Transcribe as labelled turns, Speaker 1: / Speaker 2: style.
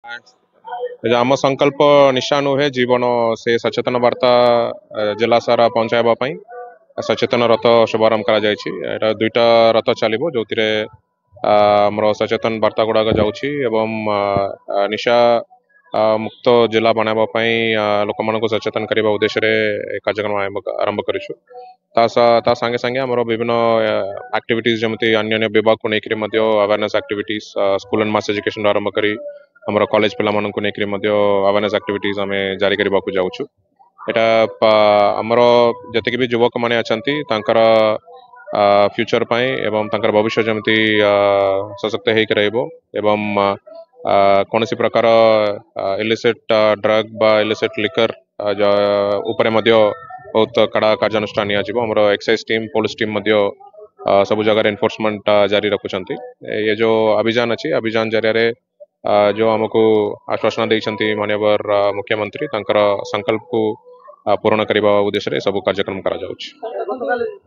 Speaker 1: आम संकल्प निशा नुहे जीवन से सचेतन वार्ता जिला सारा पहुंचाइबा सचेतन रथ शुभारंभ कर दुईटा रथ चलो जो आमर सचेतन वार्ता गुड़ाक जाऊँगी निशा मुक्त जिला बनावाई लोक मान सचेतन करने उद्देश्य कार्यक्रम आरंभ करा संगे संगे आम विभिन्न एक्टिविटीज जमी अन्य विभाग को लेकर awareness activities school and mass education आरंभ करी आम कॉलेज पिला अवेयरनेस एक्टिविटीज आम जारी करने को जाऊँ आमर जति भी युवक मैंने अच्छा फ्यूचर एवं भविष्य जमी सशक्त हो कौन सी प्रकार इलिसिट ड्रग बा इलिसिट लिकर उपरे बहुत कड़ा कार्यानुष्ठान आमर एक्साइज टीम पुलिस टीम सब जगह एनफोर्समेंट जारी रखुंट ये जो अभियान अच्छी अभियान जरिया जो आमको आश्वासन देते माननीय मुख्यमंत्री संकल्प को पूर्ण करने उद्देश्य सब कार्यक्रम करा